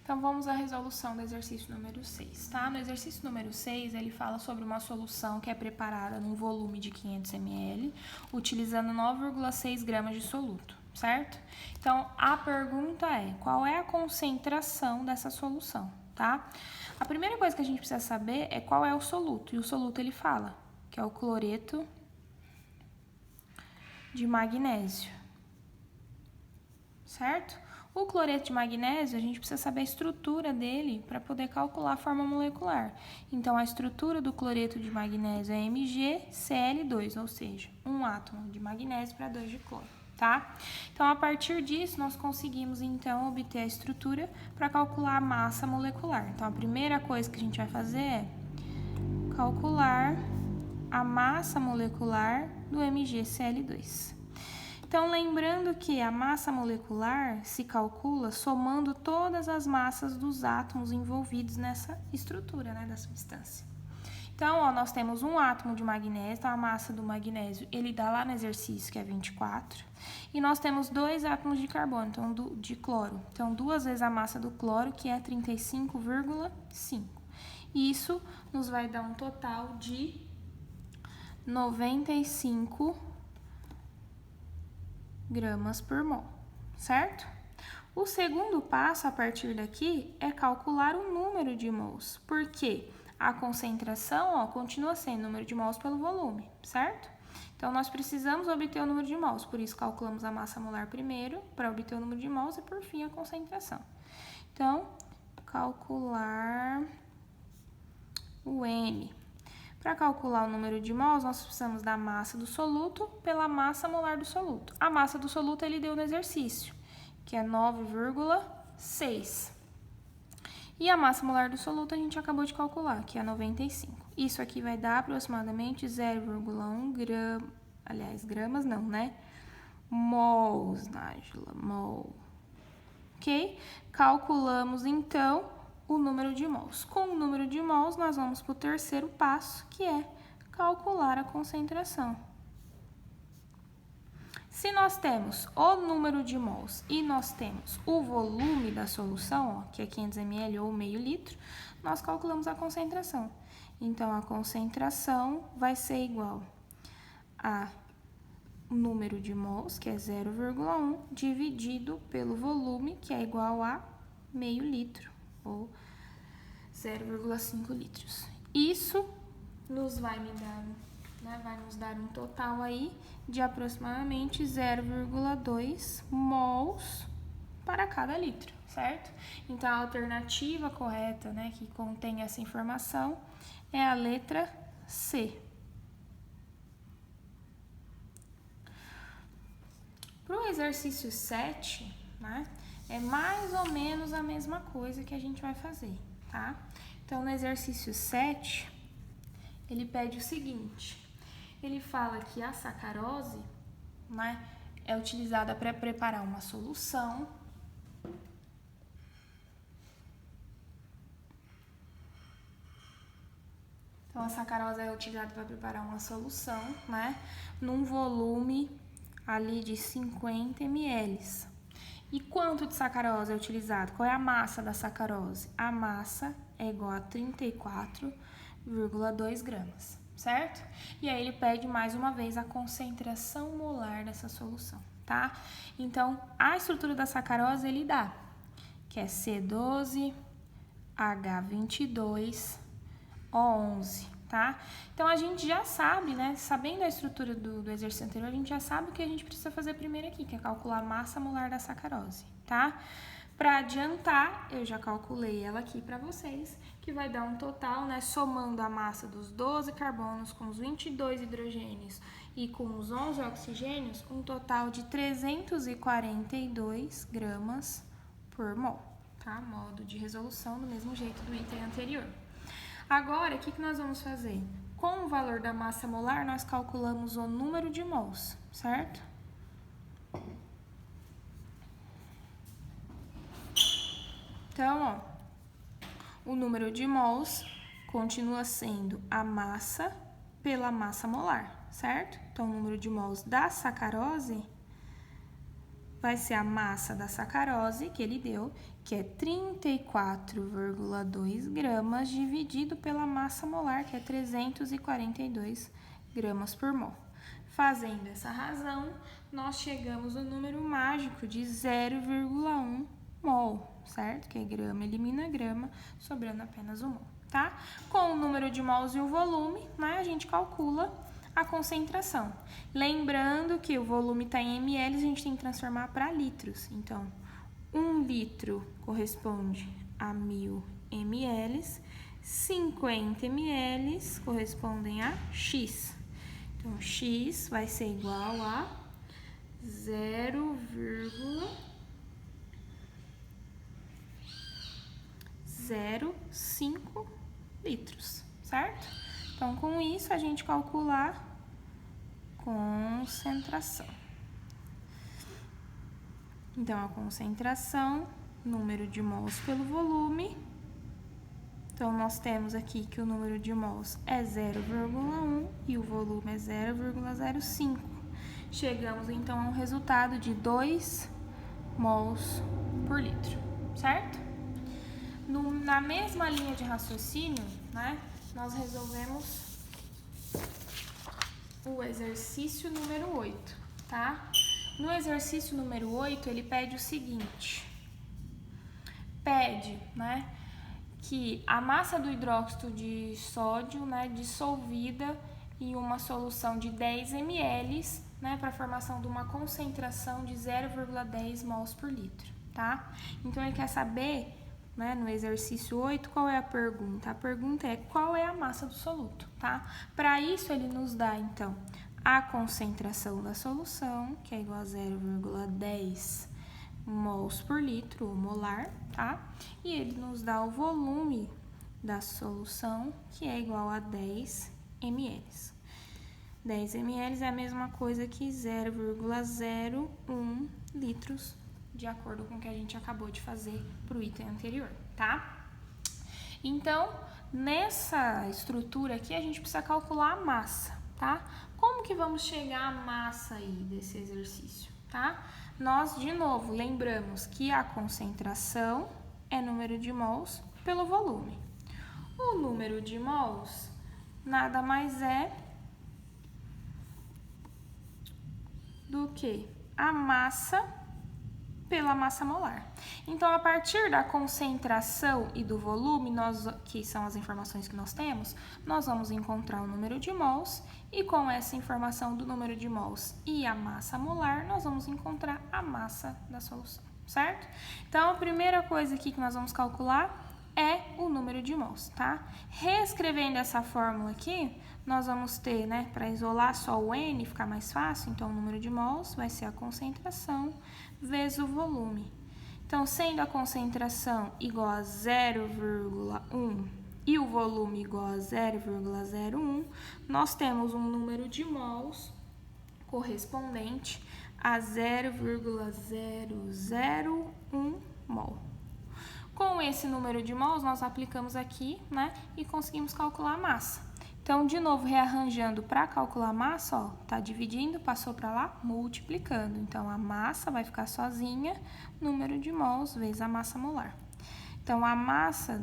Então, vamos à resolução do exercício número 6, tá? No exercício número 6, ele fala sobre uma solução que é preparada num volume de 500 ml, utilizando 9,6 gramas de soluto, certo? Então, a pergunta é, qual é a concentração dessa solução, tá? A primeira coisa que a gente precisa saber é qual é o soluto, e o soluto ele fala que é o cloreto de magnésio, certo? O cloreto de magnésio, a gente precisa saber a estrutura dele para poder calcular a forma molecular. Então, a estrutura do cloreto de magnésio é MgCl2, ou seja, um átomo de magnésio para 2 de cloro, tá? Então, a partir disso, nós conseguimos, então, obter a estrutura para calcular a massa molecular. Então, a primeira coisa que a gente vai fazer é calcular a massa molecular do MgCl2. Então, lembrando que a massa molecular se calcula somando todas as massas dos átomos envolvidos nessa estrutura, né, da substância. Então, ó, nós temos um átomo de magnésio, então a massa do magnésio, ele dá lá no exercício, que é 24. E nós temos 2 átomos de carbono, então de cloro. Então, 2 vezes a massa do cloro, que é 35,5. Isso nos vai dar um total de 95 gramas por mol, certo? O segundo passo a partir daqui é calcular o número de mols, porque a concentração, ó, continua sendo o número de mols pelo volume, certo? Então, nós precisamos obter o número de mols, por isso calculamos a massa molar primeiro, para obter o número de mols e, por fim, a concentração. Então, calcular o M. Para calcular o número de mols, nós precisamos da massa do soluto pela massa molar do soluto. A massa do soluto ele deu no exercício, que é 9,6. E a massa molar do soluto a gente acabou de calcular, que é 95. Isso aqui vai dar aproximadamente 0,1 grama, aliás, gramas não, né? Mols, Nájila, mol. Ok? Calculamos, então, o número de mols. Com o número de mols, nós vamos para o terceiro passo, que é calcular a concentração. Se nós temos o número de mols e nós temos o volume da solução, ó, que é 500 ml ou meio litro, nós calculamos a concentração. Então, a concentração vai ser igual a número de mols, que é 0,1, dividido pelo volume, que é igual a meio litro, ou 0,5 litros. Isso nos vai nos dar um total aí de aproximadamente 0,2 mols para cada litro, certo? Então, a alternativa correta, né, que contém essa informação é a letra C. Para o exercício 7, né, é mais ou menos a mesma coisa que a gente vai fazer, tá? Então, no exercício 7, ele pede o seguinte, ele fala que a sacarose, né, é utilizada para preparar uma solução. Então, a sacarose é utilizada para preparar uma solução, né, num volume ali de 50 ml. E quanto de sacarose é utilizado? Qual é a massa da sacarose? A massa é igual a 34,2 gramas, certo? E aí ele pede mais uma vez a concentração molar dessa solução, tá? Então, a estrutura da sacarose ele dá, que é C12H22O11, tá? Então, a gente já sabe, né? Sabendo a estrutura do exercício anterior, a gente já sabe o que a gente precisa fazer primeiro aqui, que é calcular a massa molar da sacarose, tá? Para adiantar, eu já calculei ela aqui para vocês, que vai dar um total, né? Somando a massa dos 12 carbonos com os 22 hidrogênios e com os 11 oxigênios, um total de 342 gramas por mol, tá? Modo de resolução do mesmo jeito do item anterior. Agora, o que nós vamos fazer? Com o valor da massa molar, nós calculamos o número de mols, certo? Então, ó, o número de mols continua sendo a massa pela massa molar, certo? Então, o número de mols da sacarose vai ser a massa da sacarose que ele deu, que é 34,2 gramas, dividido pela massa molar, que é 342 gramas por mol. Fazendo essa razão, nós chegamos no número mágico de 0,1 mol, certo? Que é grama elimina grama, sobrando apenas um mol, tá? Com o número de mols e o volume, né, a gente calcula a concentração. Lembrando que o volume está em ml, a gente tem que transformar para litros. Então, 1 litro corresponde a 1000 ml, 50 ml correspondem a X. Então, X vai ser igual a 0,05 litros, certo? Então, com isso, a gente calcular concentração. Então, a concentração, número de mols pelo volume. Então, nós temos aqui que o número de mols é 0,1 e o volume é 0,05. Chegamos, então, a um resultado de 2 mols por litro, certo? Na mesma linha de raciocínio, né, nós resolvemos o exercício número 8, tá? No exercício número 8, ele pede o seguinte. Pede, né, que a massa do hidróxido de sódio, né, dissolvida em uma solução de 10 ml, né, para a formação de uma concentração de 0,10 mols por litro, tá? Então, ele quer saber, né, no exercício 8, qual é a pergunta? A pergunta é qual é a massa do soluto, tá? Para isso, ele nos dá, então, a concentração da solução, que é igual a 0,10 mols por litro, ou molar, tá? E ele nos dá o volume da solução, que é igual a 10 ml. 10 ml é a mesma coisa que 0,01 litros, de acordo com o que a gente acabou de fazer para o item anterior, tá? Então, nessa estrutura aqui, a gente precisa calcular a massa, tá? Como que vamos chegar à massa aí desse exercício, tá? Nós, de novo, lembramos que a concentração é número de mols pelo volume. O número de mols nada mais é do que a massa pela massa molar. Então, a partir da concentração e do volume, que são as informações que nós temos, nós vamos encontrar o número de mols e com essa informação do número de mols e a massa molar, nós vamos encontrar a massa da solução, certo? Então, a primeira coisa aqui que nós vamos calcular é o número de mols, tá? Reescrevendo essa fórmula aqui, nós vamos ter, né, para isolar só o N, ficar mais fácil, então o número de mols vai ser a concentração vezes o volume. Então, sendo a concentração igual a 0,1 e o volume igual a 0,01, nós temos um número de mols correspondente a 0,001 mol. Com esse número de mols, nós aplicamos aqui, né, e conseguimos calcular a massa. Então, de novo, rearranjando para calcular a massa, ó, tá dividindo, passou para lá, multiplicando. Então, a massa vai ficar sozinha, número de mols vezes a massa molar. Então, a massa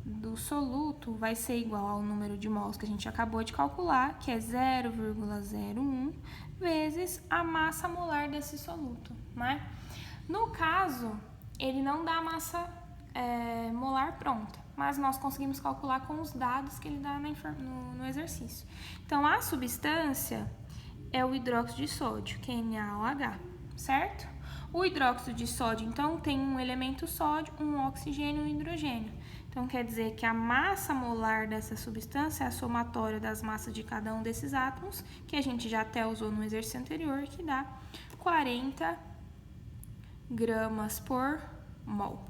do soluto vai ser igual ao número de mols que a gente acabou de calcular, que é 0,01, vezes a massa molar desse soluto, né? No caso, ele não dá a massa molar pronta, mas nós conseguimos calcular com os dados que ele dá no exercício. Então, a substância é o hidróxido de sódio, que é NaOH, certo? O hidróxido de sódio, então, tem um elemento sódio, um oxigênio e um hidrogênio. Então, quer dizer que a massa molar dessa substância é a somatória das massas de cada um desses átomos, que a gente já até usou no exercício anterior, que dá 40 gramas por mol.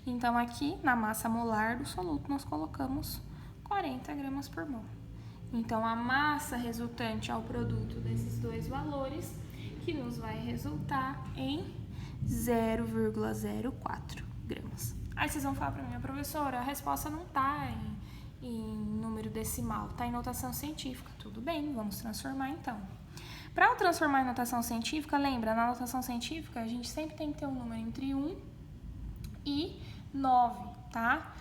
Então, aqui, na massa molar do soluto, nós colocamos 40 gramas por mol. Então, a massa resultante ao produto desses dois valores, que nos vai resultar em 0,04 gramas. Aí vocês vão falar para mim, professora, a resposta não está em número decimal, está em notação científica. Tudo bem, vamos transformar então. Para transformar em notação científica, lembra, na notação científica a gente sempre tem que ter um número entre 1 e 9, tá?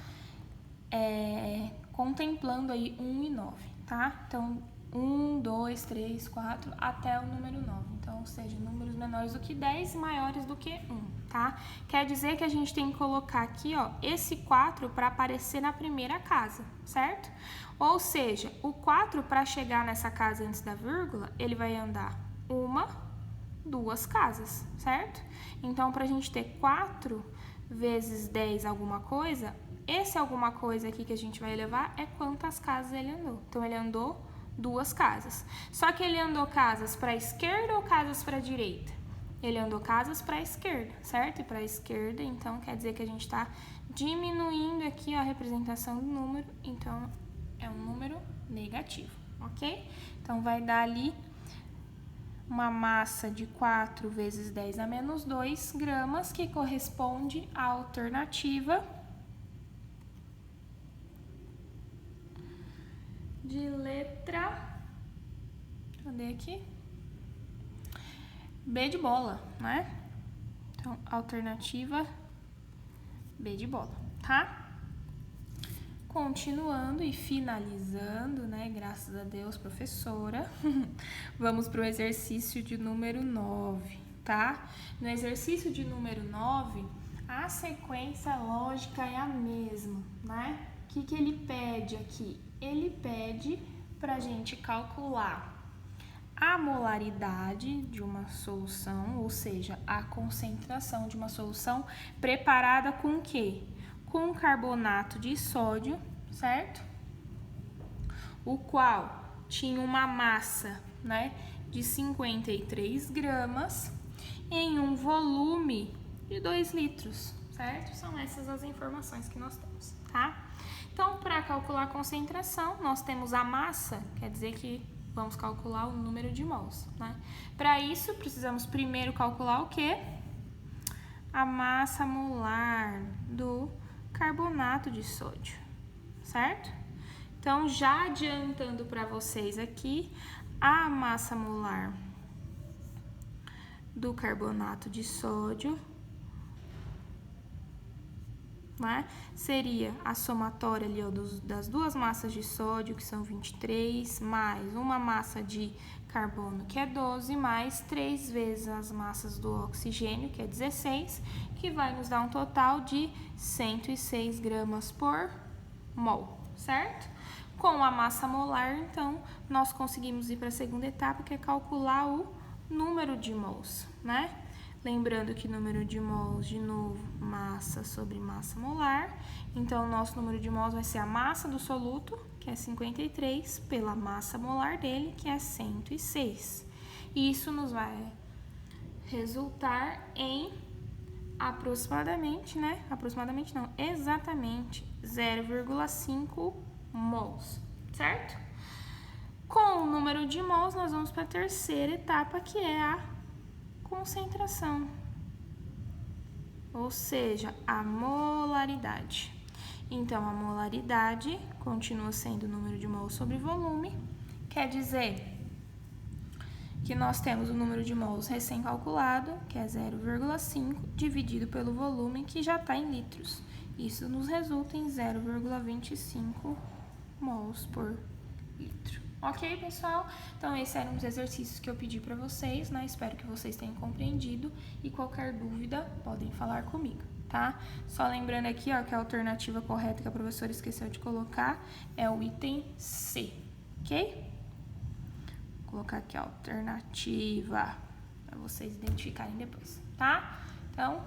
Contemplando aí 1 e 9, tá? Então, 1, 2, 3, 4, até o número 9. Então, ou seja, números menores do que 10 e maiores do que 1, tá? Quer dizer que a gente tem que colocar aqui, ó, esse 4 para aparecer na primeira casa, certo? Ou seja, o 4 para chegar nessa casa antes da vírgula, ele vai andar 1, 2 casas, certo? Então, para a gente ter 4 vezes 10 alguma coisa, esse alguma coisa aqui que a gente vai levar é quantas casas ele andou. Então, ele andou 2 casas. Só que ele andou casas para a esquerda ou casas para a direita? Ele andou casas para a esquerda, certo? E para a esquerda, então, quer dizer que a gente está diminuindo aqui a representação do número, então, é um número negativo, ok? Então, vai dar ali uma massa de 4 vezes 10 a menos 2 gramas, que corresponde à alternativa de letra, cadê aqui? B de bola, né? Então, alternativa B de bola, tá? Continuando e finalizando, né? Graças a Deus, professora. Vamos para o exercício de número 9, tá? No exercício de número 9, a sequência lógica é a mesma, né? O que ele pede aqui? Ele pede para a gente calcular a molaridade de uma solução, ou seja, a concentração de uma solução preparada com o quê? Com carbonato de sódio, certo? O qual tinha uma massa, né, de 53 gramas em um volume de 2 litros, certo? São essas as informações que nós temos, tá? Então, para calcular a concentração, nós temos a massa, quer dizer que vamos calcular o número de mols, né? Para isso, precisamos primeiro calcular o quê? A massa molar do carbonato de sódio, certo? Então, já adiantando para vocês aqui, a massa molar do carbonato de sódio, né, seria a somatória ali, ó, das duas massas de sódio, que são 23, mais uma massa de carbono, que é 12, mais 3 vezes as massas do oxigênio, que é 16, que vai nos dar um total de 106 gramas por mol, certo? Com a massa molar, então, nós conseguimos ir para a segunda etapa, que é calcular o número de mols, né? Lembrando que número de mols, de novo, massa sobre massa molar. Então, o nosso número de mols vai ser a massa do soluto, que é 53, pela massa molar dele, que é 106. E isso nos vai resultar em aproximadamente, né? Aproximadamente não, exatamente 0,5 mols, certo? Com o número de mols, nós vamos para a terceira etapa, que é a concentração, ou seja, a molaridade. Então, a molaridade continua sendo o número de mols sobre volume, quer dizer que nós temos o número de mols recém-calculado, que é 0,5, dividido pelo volume, que já está em litros. Isso nos resulta em 0,25 mols por litro. Ok, pessoal? Então, esses eram os exercícios que eu pedi para vocês, né? Espero que vocês tenham compreendido e qualquer dúvida, podem falar comigo, tá? Só lembrando aqui, ó, que a alternativa correta que a professora esqueceu de colocar é o item C, ok? Vou colocar aqui a alternativa para vocês identificarem depois, tá? Então,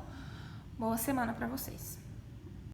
boa semana para vocês.